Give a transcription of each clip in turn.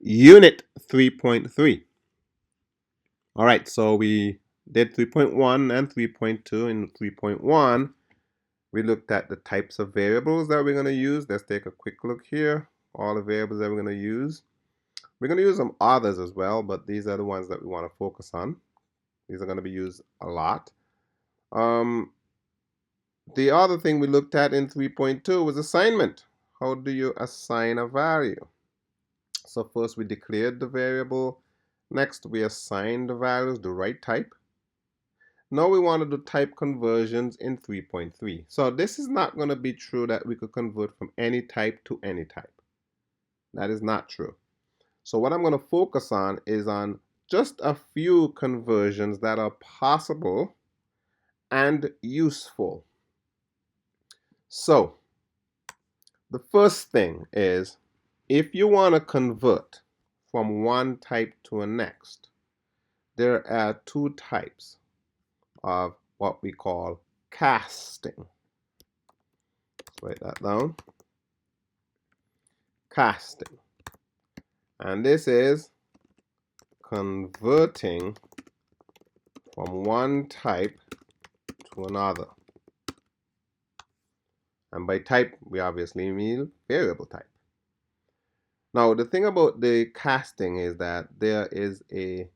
Unit 3.3. All right, so we did 3.1 and 3.2. In 3.1, we looked at the types of variables that we're going to use. Let's take a quick look here. All the variables that we're going to use. We're going to use some others as well, but these are the ones that we want to focus on. These are going to be used a lot. The other thing we looked at in 3.2 was assignment. How do you assign a value? So first we declared the variable. Next we assigned the values the right type. Now we want to do type conversions in 3.3. So this is not going to be true that we could convert from any type to any type. That is not true. So what I'm going to focus on is on just a few conversions that are possible and useful. So the first thing is, if you want to convert from one type to a next, there are two types of what we call casting. Let's write that down. Casting. And this is converting from one type to another. And by type, we obviously mean variable type. Now, the thing about the casting is that there is a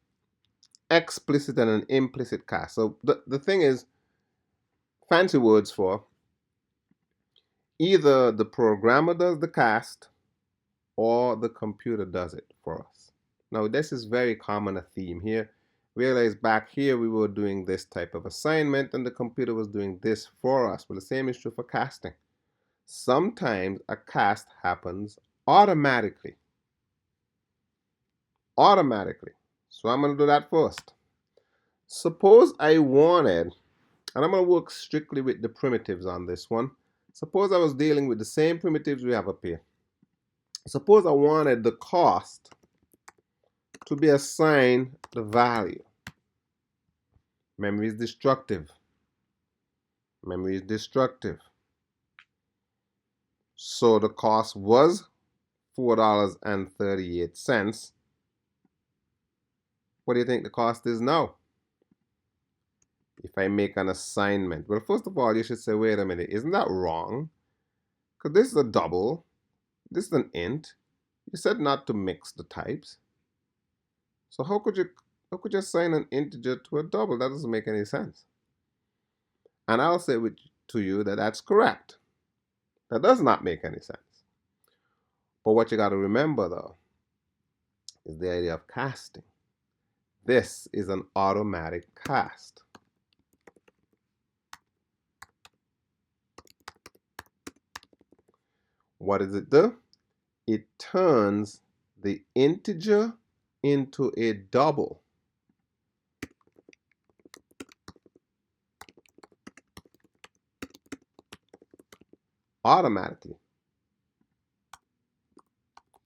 explicit and an implicit cast. So the thing is, fancy words for either the programmer does the cast or the computer does it for us. Now, this is very common a theme here. Realize back here we were doing this type of assignment and the computer was doing this for us. Well, the same is true for casting. Sometimes a cast happens automatically. So I'm going to do that first. Suppose I wanted, and I'm going to work strictly with the primitives on this one. Suppose I was dealing with the same primitives we have up here. Suppose I wanted the cost to be assigned the value. Memory is destructive. So the cost was $4.38. What do you think the cost is now? If I make an assignment. Well, first of all, you should say, wait a minute, isn't that wrong? Because this is a double. This is an int. You said not to mix the types. So how could you assign an integer to a double? That doesn't make any sense. And I'll say to you that that's correct. That does not make any sense. But what you got to remember, though, is the idea of casting. This is an automatic cast. What does it do? It turns the integer into a double. Automatically.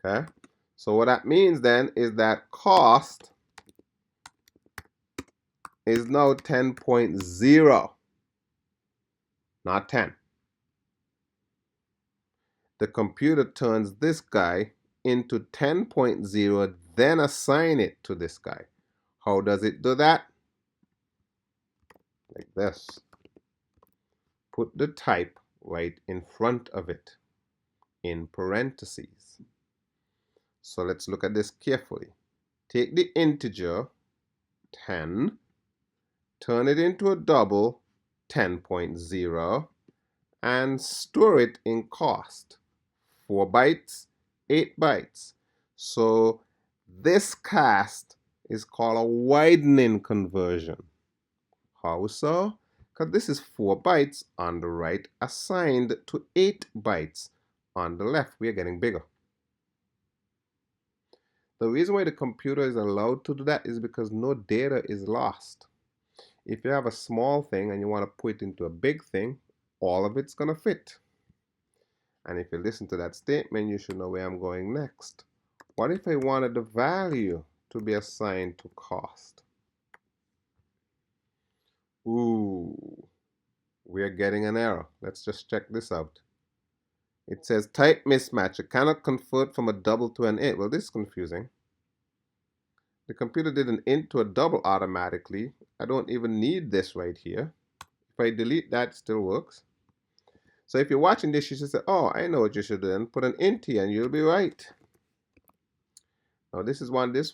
Okay? So what that means then is that cost is now 10.0, not 10. The computer turns this guy into 10.0, then assign it to this guy. How does it do that? Like this. Put the type right in front of it, in parentheses. So let's look at this carefully. Take the integer 10, turn it into a double 10.0, and store it in cost. 4 bytes, 8 bytes. So this cast is called a widening conversion. How so? Because this is 4 bytes on the right assigned to 8 bytes on the left. We are getting bigger. The reason why the computer is allowed to do that is because no data is lost. If you have a small thing and you want to put it into a big thing, all of it's going to fit. And if you listen to that statement, you should know where I'm going next. What if I wanted the value to be assigned to cost? Ooh, we are getting an error. Let's just check this out. It says type mismatch. It cannot convert from a double to an int. Well, this is confusing. The computer did an int to a double automatically. I don't even need this right here. If I delete that, it still works. So if you're watching this, you should say, oh, I know what you should do. And put an int here and you'll be right. Now this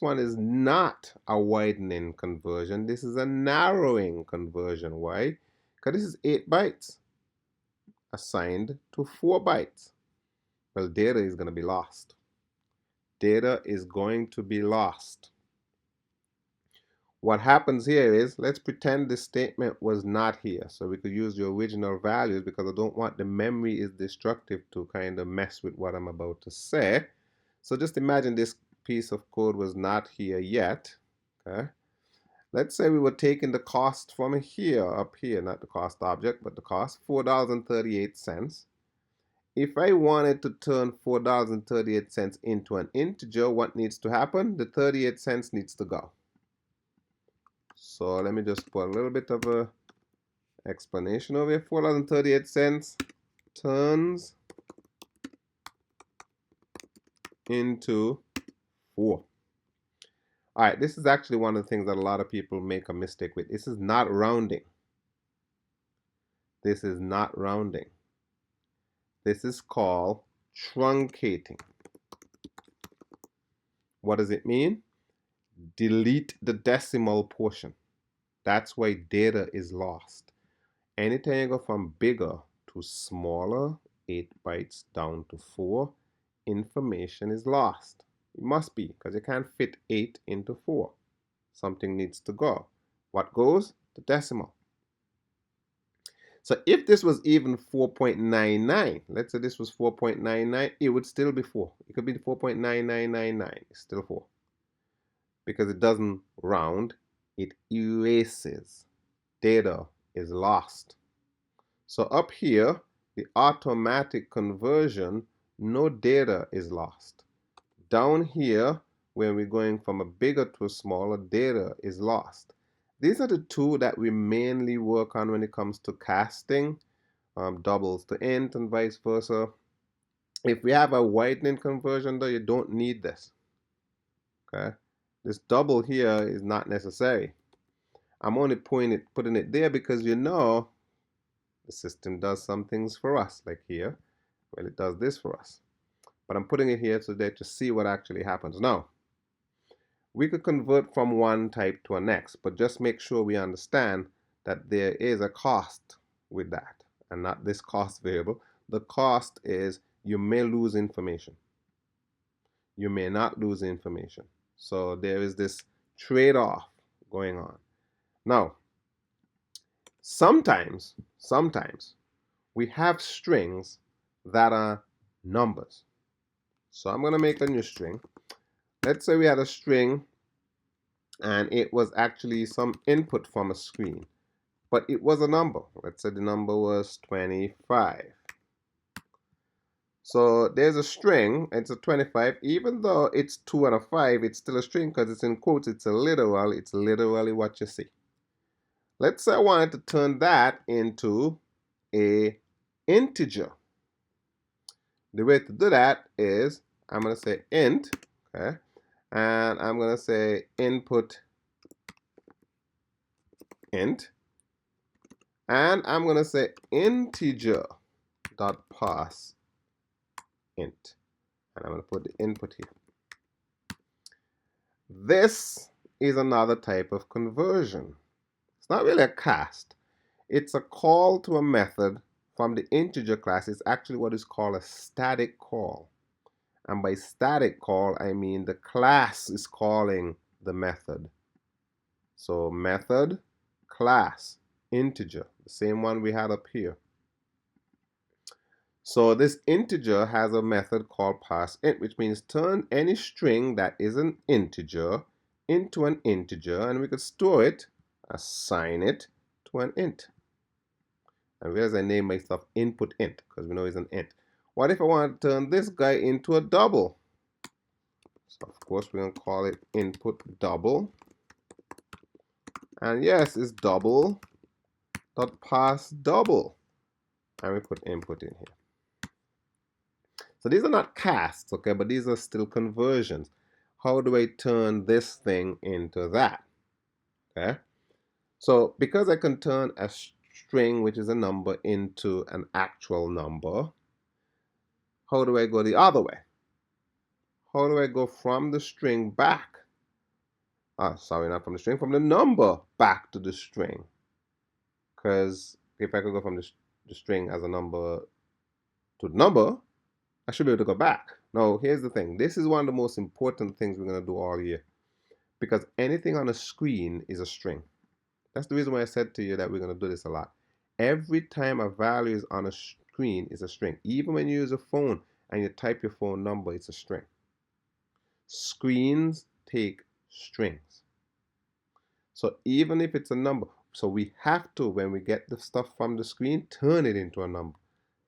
one is not a widening conversion. This is a narrowing conversion. Why? Because this is 8 bytes assigned to 4 bytes. Well, data is going to be lost. Data is going to be lost. What happens here is, let's pretend this statement was not here. So we could use the original values because I don't want the memory is destructive to kind of mess with what I'm about to say. So just imagine this piece of code was not here yet. Okay. Let's say we were taking the cost from here, up here, not the cost object, but the cost, $4.38. If I wanted to turn $4.38 into an integer, what needs to happen? The 38 cents needs to go. So let me just put a little bit of a explanation over here. $4.38 turns into 4. All right, this is actually one of the things that a lot of people make a mistake with. This is not rounding. This is not rounding. This is called truncating. What does it mean? Delete the decimal portion. That's why data is lost. Anytime you go from bigger to smaller, 8 bytes down to 4, information is lost. It must be, because you can't fit 8 into 4. Something needs to go. What goes? The decimal. So if this was even 4.99, let's say this was 4.99, it would still be 4. It could be 4.9999. It's still 4. Because it doesn't round, it erases. Data is lost. So up here, the automatic conversion, no data is lost. Down here, when we're going from a bigger to a smaller, data is lost. These are the two that we mainly work on when it comes to casting, doubles to int and vice versa. If we have a widening conversion though, you don't need this. Okay, this double here is not necessary. I'm only putting it there because you know the system does some things for us, like here. Well, it does this for us. But I'm putting it here so that you see what actually happens. Now, we could convert from one type to a next, but just make sure we understand that there is a cost with that, and not this cost variable. The cost is you may lose information. You may not lose information. So there is this trade-off going on. Now, sometimes we have strings that are numbers. So I'm going to make a new string. Let's say we had a string and it was actually some input from a screen, but it was a number. Let's say the number was 25. So there's a string, it's a 25. Even though it's 2 and a 5, it's still a string because it's in quotes. It's literally what you see. Let's say I wanted to turn that into a integer. The way to do that is I'm going to say int, okay, and I'm going to say input int, and I'm going to say integer dot pass int, and I'm going to put the input here. This is another type of conversion. It's not really a cast. It's a call to a method from the integer class. It's actually what is called a static call. And by static call, I mean the class is calling the method. So method, class, integer, the same one we had up here. So this integer has a method called parseInt, which means turn any string that is an integer into an integer, and we could store it, assign it to an int. And whereas I name my stuff input int, because we know it's an int. What if I want to turn this guy into a double? So of course we're going to call it input double. And yes, it's double dot pass double. And we put input in here. So these are not casts, okay, but these are still conversions. How do I turn this thing into that? Okay. So because I can turn a string, which is a number, into an actual number, how do I go the other way? How do I go from the string back? Sorry, not from the string, from the number back to the string. Because if I could go from the string as a number to the number, I should be able to go back. Now, here's the thing. This is one of the most important things we're going to do all year. Because anything on a screen is a string. That's the reason why I said to you that we're going to do this a lot. Every time a value is on a screen is a string. Even when you use a phone and you type your phone number, it's a string. Screens take strings. So even if it's a number, so we have to, when we get the stuff from the screen, turn it into a number.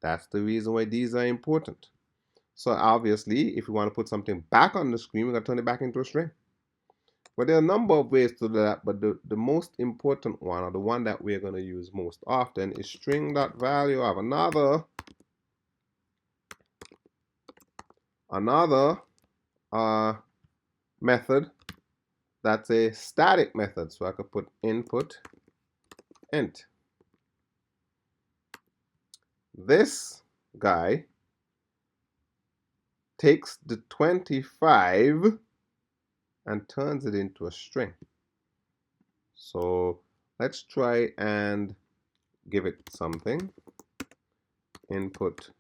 That's the reason why these are important. So obviously, if we want to put something back on the screen, we're going to turn it back into a string. But there are a number of ways to do that, but the most important one, or the one that we're going to use most often, is string.value of another method that's a static method. So I could put input int. This guy takes the 25 and turns it into a string. So let's try and give it something. Input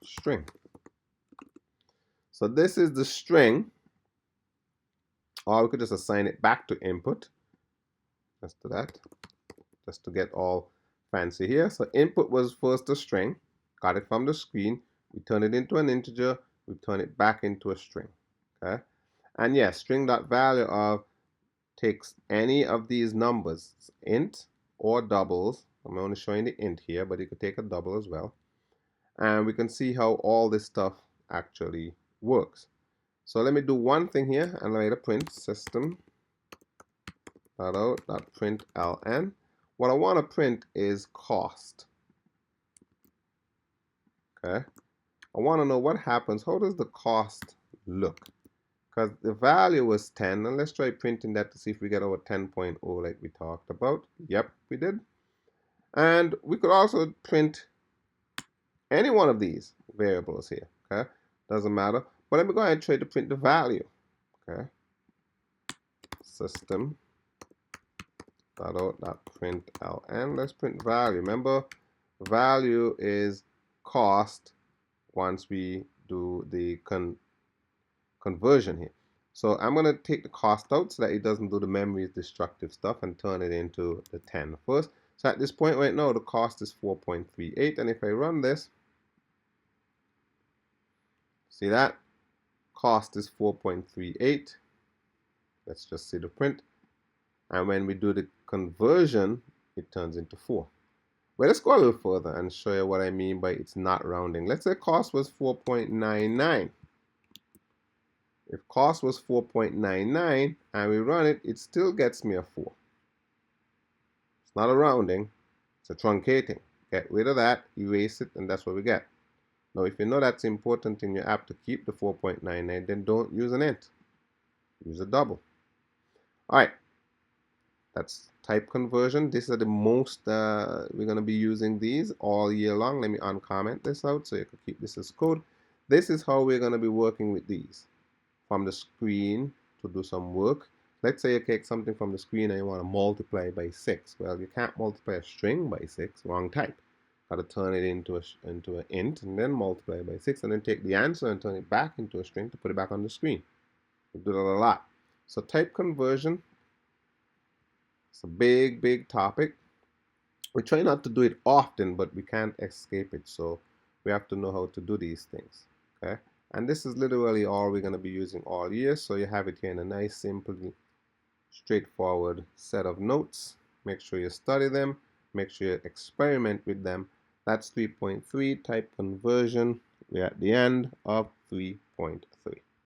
string. So this is the string, or we could just assign it back to input. Let's do that, just to get all fancy here. So input was first a string, got it from the screen, we turn it into an integer, we turn it back into a string. Okay, and yes, string.value of takes any of these numbers, int or doubles. I'm only showing the int here, but you could take a double as well. And we can see how all this stuff actually works. So let me do one thing here and write a print system.out.println. What I want to print is cost. Okay, I want to know what happens. How does the cost look? Because the value was 10, and let's try printing that to see if we get over 10.0 like we talked about. Yep, we did. And we could also print any one of these variables here. Okay, doesn't matter. But let me go ahead and try to print the value. Okay, system.out.println. Let's print value. Remember, value is cost once we do the conversion here. So I'm going to take the cost out so that it doesn't do the memory destructive stuff and turn it into the 10 first. So at this point right now, the cost is 4.38. And if I run this, see that? Cost is 4.38. Let's just see the print. And when we do the conversion, it turns into 4. Well, let's go a little further and show you what I mean by it's not rounding. Let's say cost was 4.99. If cost was 4.99 and we run it, it still gets me a 4. It's not a rounding, it's a truncating. Get rid of that, erase it, and that's what we get. Now, if you know that's important in your app to keep the 4.99, then don't use an int. Use a double. All right, that's type conversion. These are the most, we're going to be using these all year long. Let me uncomment this out so you can keep this as code. This is how we're going to be working with these. From the screen to do some work. Let's say you take something from the screen and you want to multiply by 6. Well, you can't multiply a string by 6, wrong type. Got to turn it into an int and then multiply by 6 and then take the answer and turn it back into a string to put it back on the screen. We do that a lot. So type conversion, it's a big topic. We try not to do it often, but we can't escape it. So we have to know how to do these things. Okay. And this is literally all we're going to be using all year. So you have it here in a nice, simple, straightforward set of notes. Make sure you study them. Make sure you experiment with them. That's 3.3 type conversion. We're at the end of 3.0.